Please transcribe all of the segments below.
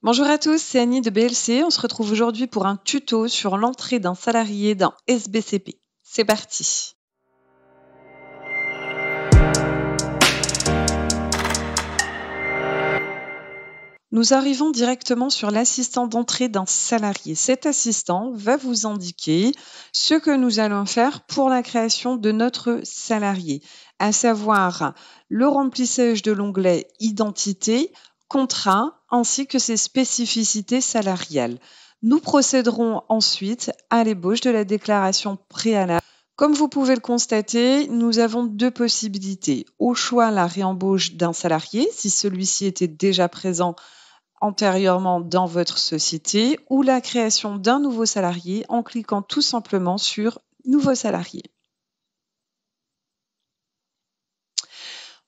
Bonjour à tous, c'est Annie de BLC. On se retrouve aujourd'hui pour un tuto sur l'entrée d'un salarié dans SBCP. C'est parti. Nous arrivons directement sur l'assistant d'entrée d'un salarié. Cet assistant va vous indiquer ce que nous allons faire pour la création de notre salarié, à savoir le remplissage de l'onglet Identité, contrat, ainsi que ses spécificités salariales. Nous procéderons ensuite à l'ébauche de la déclaration préalable. Comme vous pouvez le constater, nous avons deux possibilités. Au choix, la réembauche d'un salarié, si celui-ci était déjà présent antérieurement dans votre société, ou la création d'un nouveau salarié en cliquant tout simplement sur Nouveau salarié.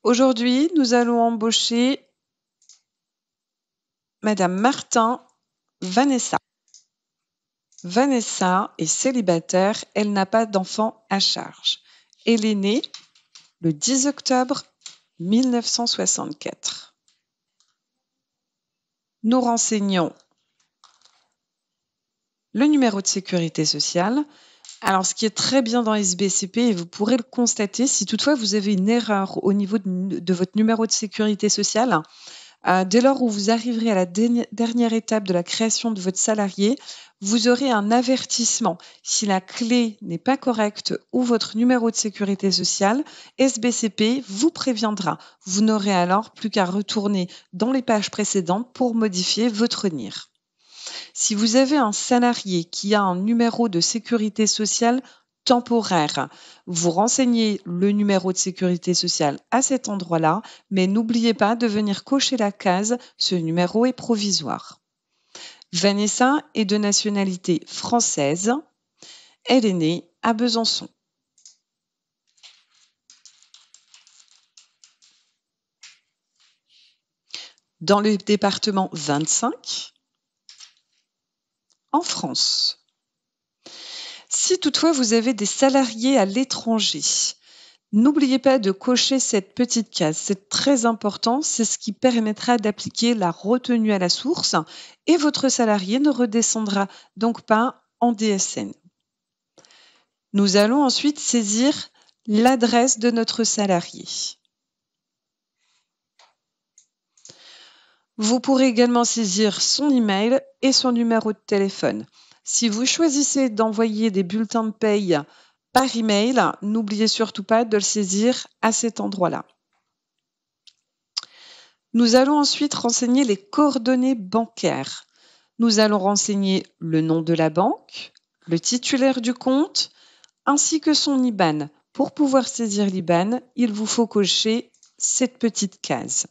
Aujourd'hui, nous allons embaucher Madame Martin Vanessa. Vanessa est célibataire, elle n'a pas d'enfant à charge. Elle est née le 10 octobre 1964. Nous renseignons le numéro de sécurité sociale. Alors, ce qui est très bien dans SBCP, et vous pourrez le constater, si toutefois vous avez une erreur au niveau de votre numéro de sécurité sociale, dès lors où vous arriverez à la dernière étape de la création de votre salarié, vous aurez un avertissement. Si la clé n'est pas correcte ou votre numéro de sécurité sociale, SBCP vous préviendra. Vous n'aurez alors plus qu'à retourner dans les pages précédentes pour modifier votre NIR. Si vous avez un salarié qui a un numéro de sécurité sociale temporaire, vous renseignez le numéro de sécurité sociale à cet endroit-là, mais n'oubliez pas de venir cocher la case « Ce numéro est provisoire ». Vanessa est de nationalité française. Elle est née à Besançon. Dans le département 25, en France. Si toutefois vous avez des salariés à l'étranger, n'oubliez pas de cocher cette petite case. C'est très important, c'est ce qui permettra d'appliquer la retenue à la source et votre salarié ne redescendra donc pas en DSN. Nous allons ensuite saisir l'adresse de notre salarié. Vous pourrez également saisir son email et son numéro de téléphone. Si vous choisissez d'envoyer des bulletins de paye par email, n'oubliez surtout pas de le saisir à cet endroit-là. Nous allons ensuite renseigner les coordonnées bancaires. Nous allons renseigner le nom de la banque, le titulaire du compte, ainsi que son IBAN. Pour pouvoir saisir l'IBAN, il vous faut cocher cette petite case.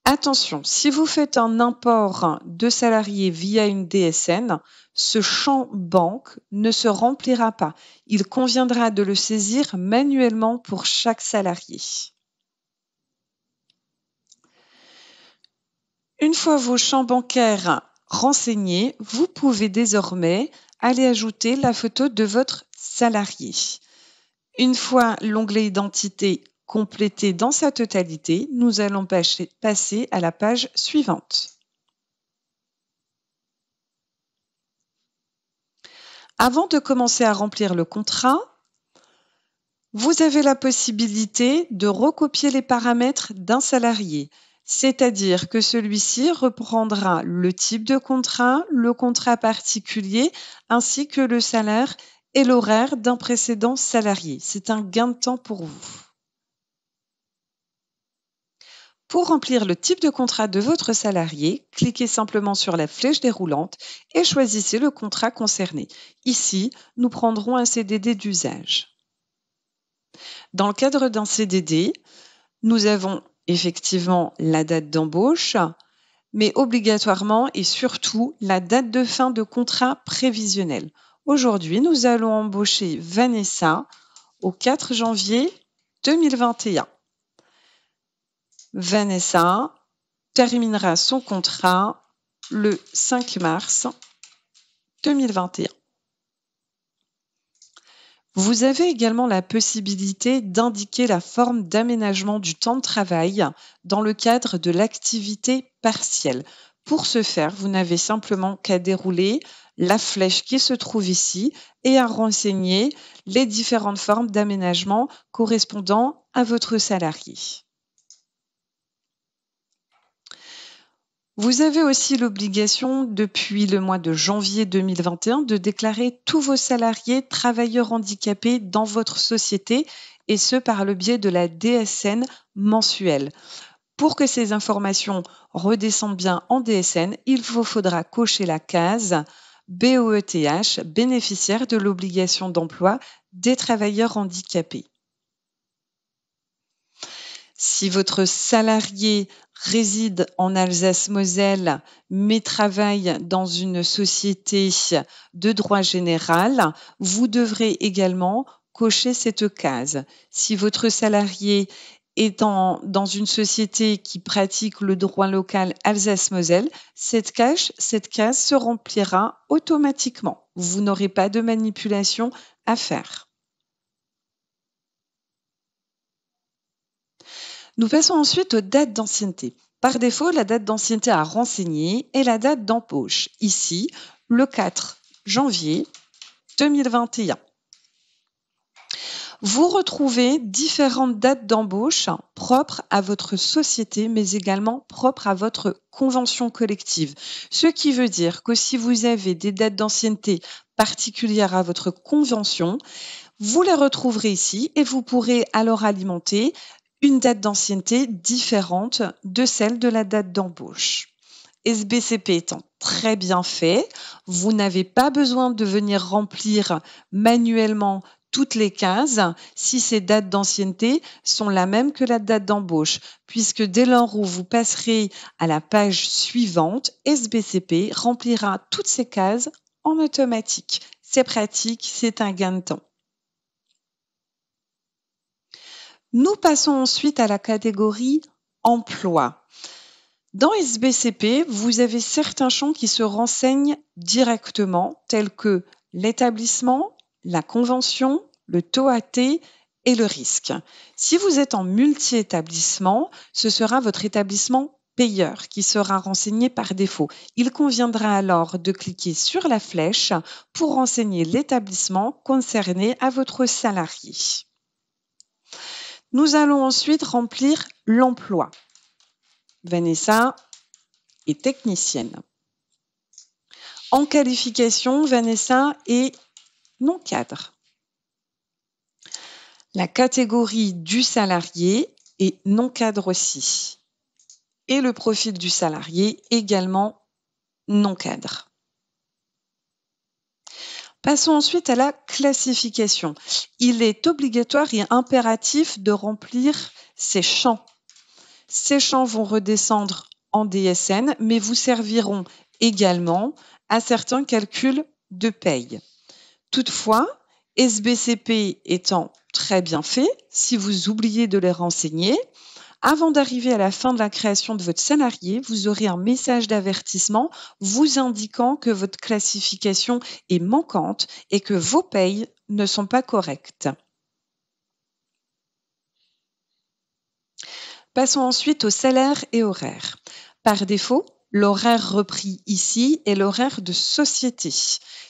Attention, si vous faites un import de salarié via une DSN, ce champ banque ne se remplira pas. Il conviendra de le saisir manuellement pour chaque salarié. Une fois vos champs bancaires renseignés, vous pouvez désormais aller ajouter la photo de votre salarié. Une fois l'onglet Identité complété dans sa totalité, nous allons passer à la page suivante. Avant de commencer à remplir le contrat, vous avez la possibilité de recopier les paramètres d'un salarié, c'est-à-dire que celui-ci reprendra le type de contrat, le contrat particulier, ainsi que le salaire et l'horaire d'un précédent salarié. C'est un gain de temps pour vous. Pour remplir le type de contrat de votre salarié, cliquez simplement sur la flèche déroulante et choisissez le contrat concerné. Ici, nous prendrons un CDD d'usage. Dans le cadre d'un CDD, nous avons effectivement la date d'embauche, mais obligatoirement et surtout la date de fin de contrat prévisionnel. Aujourd'hui, nous allons embaucher Vanessa au 4 janvier 2021. Vanessa terminera son contrat le 5 mars 2021. Vous avez également la possibilité d'indiquer la forme d'aménagement du temps de travail dans le cadre de l'activité partielle. Pour ce faire, vous n'avez simplement qu'à dérouler la flèche qui se trouve ici et à renseigner les différentes formes d'aménagement correspondant à votre salarié. Vous avez aussi l'obligation, depuis le mois de janvier 2021, de déclarer tous vos salariés travailleurs handicapés dans votre société, et ce par le biais de la DSN mensuelle. Pour que ces informations redescendent bien en DSN, il vous faudra cocher la case BOETH, bénéficiaire de l'obligation d'emploi des travailleurs handicapés. Si votre salarié réside en Alsace-Moselle, mais travaille dans une société de droit général, vous devrez également cocher cette case. Si votre salarié est dans une société qui pratique le droit local Alsace-Moselle, cette case se remplira automatiquement. Vous n'aurez pas de manipulation à faire. Nous passons ensuite aux dates d'ancienneté. Par défaut, la date d'ancienneté à renseigner est la date d'embauche. Ici, le 4 janvier 2021. Vous retrouvez différentes dates d'embauche propres à votre société, mais également propres à votre convention collective. Ce qui veut dire que si vous avez des dates d'ancienneté particulières à votre convention, vous les retrouverez ici et vous pourrez alors alimenter une date d'ancienneté différente de celle de la date d'embauche. SBCP étant très bien fait, vous n'avez pas besoin de venir remplir manuellement toutes les cases si ces dates d'ancienneté sont la même que la date d'embauche, puisque dès lors où vous passerez à la page suivante, SBCP remplira toutes ces cases en automatique. C'est pratique, c'est un gain de temps. Nous passons ensuite à la catégorie emploi. Dans SBCP, vous avez certains champs qui se renseignent directement, tels que l'établissement, la convention, le taux AT et le risque. Si vous êtes en multi-établissement, ce sera votre établissement payeur qui sera renseigné par défaut. Il conviendra alors de cliquer sur la flèche pour renseigner l'établissement concerné à votre salarié. Nous allons ensuite remplir l'emploi. Vanessa est technicienne. En qualification, Vanessa est non-cadre. La catégorie du salarié est non-cadre aussi. Et le profil du salarié également non-cadre. Passons ensuite à la classification. Il est obligatoire et impératif de remplir ces champs. Ces champs vont redescendre en DSN, mais vous serviront également à certains calculs de paye. Toutefois, SBCP étant très bien fait, si vous oubliez de les renseigner, avant d'arriver à la fin de la création de votre salarié, vous aurez un message d'avertissement vous indiquant que votre classification est manquante et que vos payes ne sont pas correctes. Passons ensuite au salaire et horaire. Par défaut, l'horaire repris ici est l'horaire de société.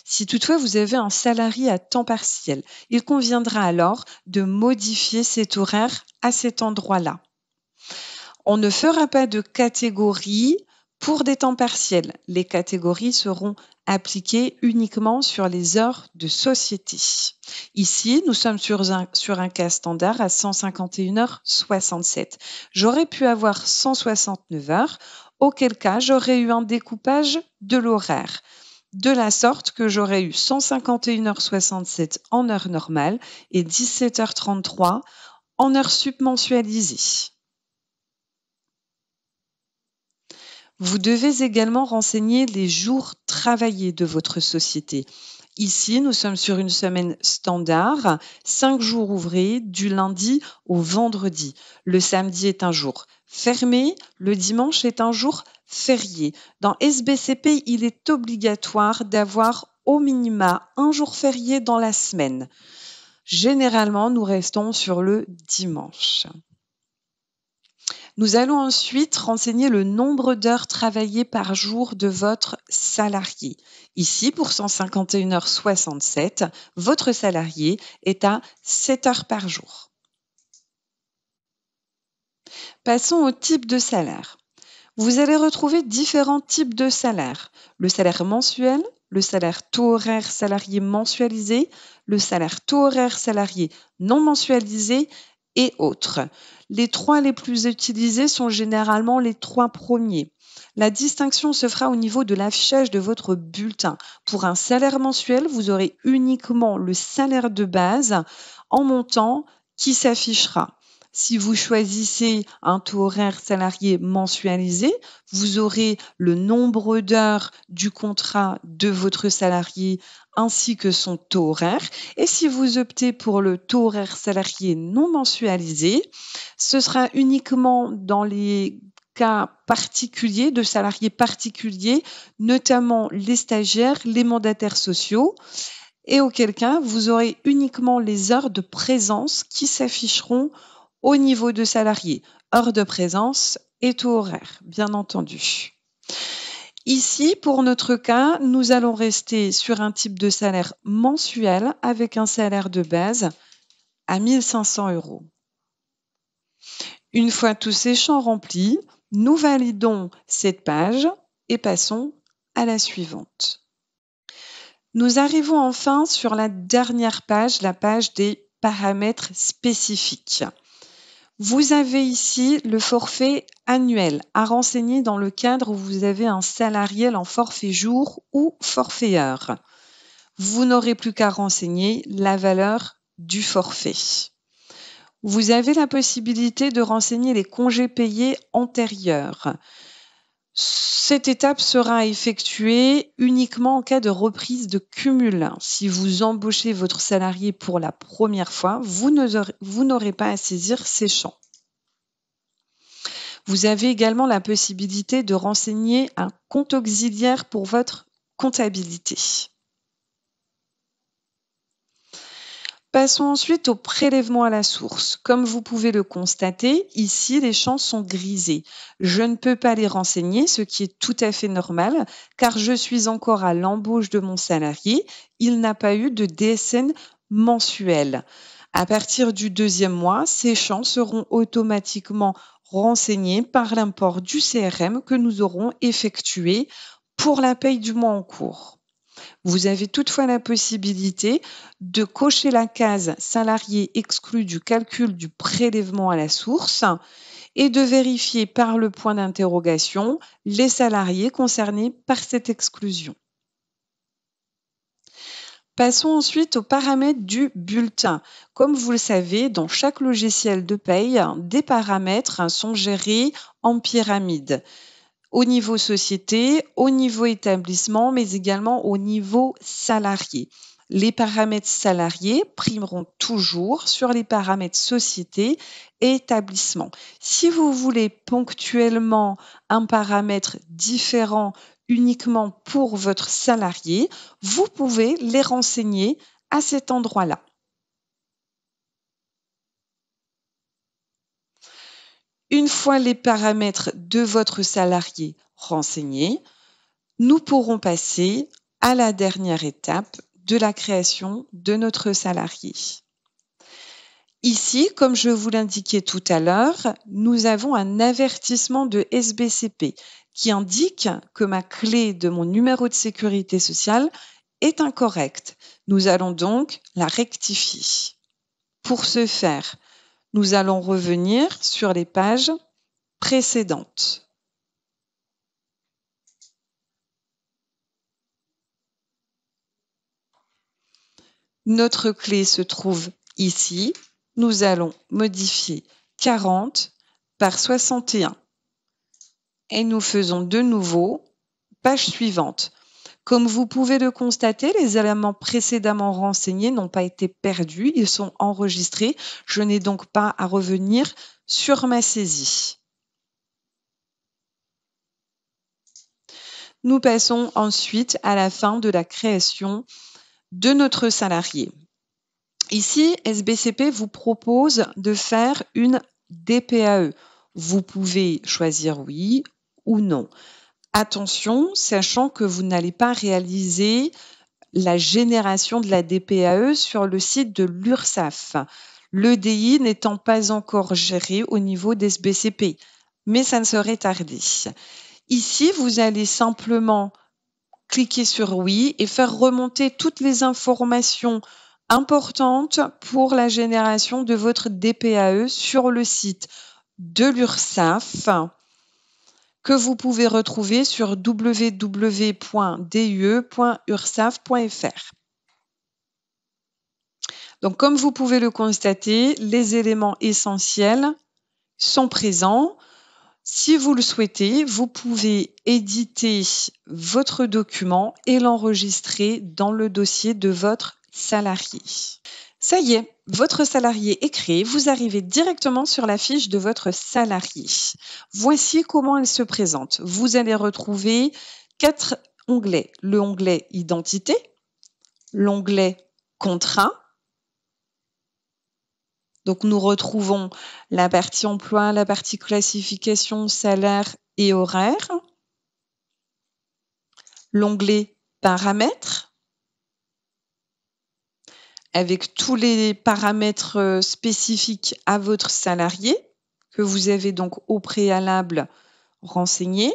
Si toutefois vous avez un salarié à temps partiel, il conviendra alors de modifier cet horaire à cet endroit-là. On ne fera pas de catégorie pour des temps partiels. Les catégories seront appliquées uniquement sur les heures de société. Ici, nous sommes sur un cas standard à 151h67. J'aurais pu avoir 169 heures, auquel cas j'aurais eu un découpage de l'horaire, de la sorte que j'aurais eu 151h67 en heure normale et 17h33 en heure submensualisée. Vous devez également renseigner les jours travaillés de votre société. Ici, nous sommes sur une semaine standard, 5 jours ouvrés du lundi au vendredi. Le samedi est un jour fermé, le dimanche est un jour férié. Dans SBCP, il est obligatoire d'avoir au minima un jour férié dans la semaine. Généralement, nous restons sur le dimanche. Nous allons ensuite renseigner le nombre d'heures travaillées par jour de votre salarié. Ici, pour 151,67 h, votre salarié est à 7 heures par jour. Passons au type de salaire. Vous allez retrouver différents types de salaires. Le salaire mensuel, le salaire taux horaire salarié mensualisé, le salaire taux horaire salarié non mensualisé et autres. Les trois les plus utilisés sont généralement les trois premiers. La distinction se fera au niveau de l'affichage de votre bulletin. Pour un salaire mensuel, vous aurez uniquement le salaire de base en montant qui s'affichera. Si vous choisissez un taux horaire salarié mensualisé, vous aurez le nombre d'heures du contrat de votre salarié ainsi que son taux horaire. Et si vous optez pour le taux horaire salarié non mensualisé, ce sera uniquement dans les cas particuliers, de salariés particuliers, notamment les stagiaires, les mandataires sociaux, et auquel cas vous aurez uniquement les heures de présence qui s'afficheront au niveau de salarié, heures de présence et taux horaire, bien entendu. Ici, pour notre cas, nous allons rester sur un type de salaire mensuel avec un salaire de base à 1 500 €. Une fois tous ces champs remplis, nous validons cette page et passons à la suivante. Nous arrivons enfin sur la dernière page, la page des paramètres spécifiques. Vous avez ici le forfait annuel à renseigner dans le cadre où vous avez un salarié en forfait jour ou forfait heure. Vous n'aurez plus qu'à renseigner la valeur du forfait. Vous avez la possibilité de renseigner les congés payés antérieurs. Cette étape sera effectuée uniquement en cas de reprise de cumul. Si vous embauchez votre salarié pour la première fois, vous n'aurez pas à saisir ces champs. Vous avez également la possibilité de renseigner un compte auxiliaire pour votre comptabilité. Passons ensuite au prélèvement à la source. Comme vous pouvez le constater, ici, les champs sont grisés. Je ne peux pas les renseigner, ce qui est tout à fait normal, car je suis encore à l'embauche de mon salarié. Il n'a pas eu de DSN mensuel. À partir du 2e mois, ces champs seront automatiquement renseignés par l'import du CRM que nous aurons effectué pour la paye du mois en cours. Vous avez toutefois la possibilité de cocher la case salarié exclu du calcul du prélèvement à la source et de vérifier par le point d'interrogation les salariés concernés par cette exclusion. Passons ensuite aux paramètres du bulletin. Comme vous le savez, dans chaque logiciel de paye, des paramètres sont gérés en pyramide. Au niveau société, au niveau établissement, mais également au niveau salarié. Les paramètres salariés primeront toujours sur les paramètres société et établissement. Si vous voulez ponctuellement un paramètre différent uniquement pour votre salarié, vous pouvez les renseigner à cet endroit-là. Une fois les paramètres de votre salarié renseignés, nous pourrons passer à la dernière étape de la création de notre salarié. Ici, comme je vous l'indiquais tout à l'heure, nous avons un avertissement de SBCP qui indique que ma clé de mon numéro de sécurité sociale est incorrecte. Nous allons donc la rectifier. Pour ce faire, nous allons revenir sur les pages précédentes. Notre clé se trouve ici. Nous allons modifier 40 par 61. Et nous faisons de nouveau page suivante. Comme vous pouvez le constater, les éléments précédemment renseignés n'ont pas été perdus, ils sont enregistrés. Je n'ai donc pas à revenir sur ma saisie. Nous passons ensuite à la fin de la création de notre salarié. Ici, SBCP vous propose de faire une DPAE. Vous pouvez choisir oui ou non. Attention, sachant que vous n'allez pas réaliser la génération de la DPAE sur le site de l'URSSAF, l'EDI n'étant pas encore géré au niveau des SBCP, mais ça ne serait tardé. Ici, vous allez simplement cliquer sur oui et faire remonter toutes les informations importantes pour la génération de votre DPAE sur le site de l'URSSAF que vous pouvez retrouver sur www.due.ursaf.fr. Donc, comme vous pouvez le constater, les éléments essentiels sont présents. Si vous le souhaitez, vous pouvez éditer votre document et l'enregistrer dans le dossier de votre salarié. Ça y est, votre salarié est créé. Vous arrivez directement sur la fiche de votre salarié. Voici comment elle se présente. Vous allez retrouver 4 onglets. Le onglet Identité, l'onglet Contrat. Donc, nous retrouvons la partie emploi, la partie classification, salaire et horaire. L'onglet Paramètres, avec tous les paramètres spécifiques à votre salarié, que vous avez donc au préalable renseigné.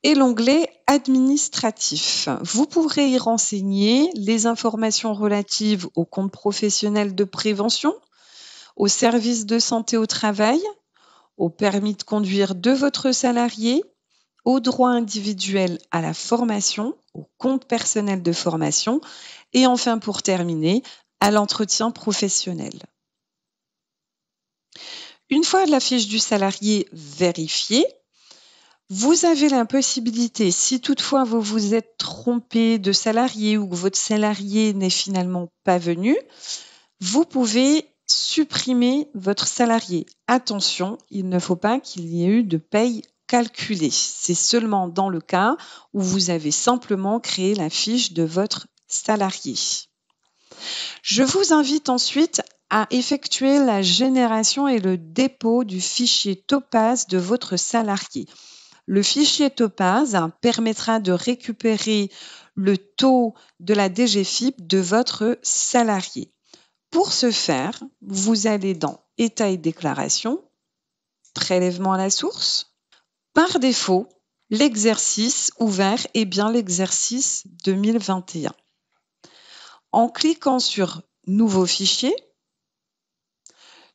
Et l'onglet administratif. Vous pourrez y renseigner les informations relatives au compte professionnel de prévention, au service de santé au travail, au permis de conduire de votre salarié, au droit individuel à la formation, au compte personnel de formation et enfin pour terminer, à l'entretien professionnel. Une fois la fiche du salarié vérifiée, vous avez la possibilité, si toutefois vous vous êtes trompé de salarié ou que votre salarié n'est finalement pas venu, vous pouvez supprimer votre salarié. Attention, il ne faut pas qu'il y ait eu de paye calculée. C'est seulement dans le cas où vous avez simplement créé la fiche de votre salarié. Je vous invite ensuite à effectuer la génération et le dépôt du fichier Topaz de votre salarié. Le fichier Topaz permettra de récupérer le taux de la DGFiP de votre salarié. Pour ce faire, vous allez dans État et déclaration, prélèvement à la source. Par défaut, l'exercice ouvert est bien l'exercice 2021. En cliquant sur Nouveau fichier,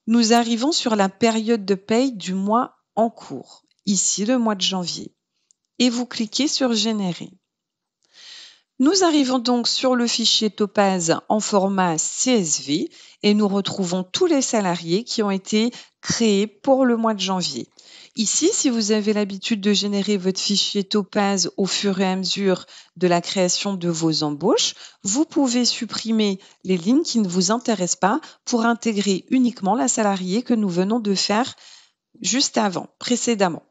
nous arrivons sur la période de paye du mois en cours, ici le mois de janvier, et vous cliquez sur Générer. Nous arrivons donc sur le fichier Topaz en format CSV et nous retrouvons tous les salariés qui ont été créés pour le mois de janvier. Ici, si vous avez l'habitude de générer votre fichier Topaz au fur et à mesure de la création de vos embauches, vous pouvez supprimer les lignes qui ne vous intéressent pas pour intégrer uniquement la salariée que nous venons de faire juste avant, précédemment.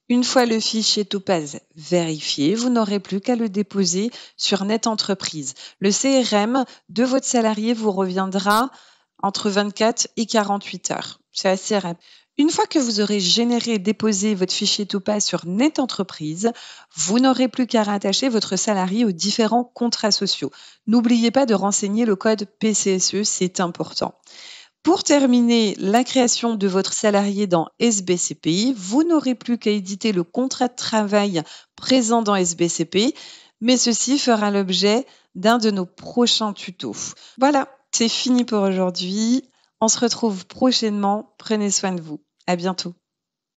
Une fois le fichier Topaz vérifié, vous n'aurez plus qu'à le déposer sur NetEntreprise. Le CRM de votre salarié vous reviendra entre 24 et 48 heures. C'est assez rapide. Une fois que vous aurez généré et déposé votre fichier Topaz sur NetEntreprise, vous n'aurez plus qu'à rattacher votre salarié aux différents contrats sociaux. N'oubliez pas de renseigner le code PCSE, c'est important. Pour terminer la création de votre salarié dans SBCPI, vous n'aurez plus qu'à éditer le contrat de travail présent dans SBCPI, mais ceci fera l'objet d'un de nos prochains tutos. Voilà, c'est fini pour aujourd'hui. On se retrouve prochainement. Prenez soin de vous. À bientôt.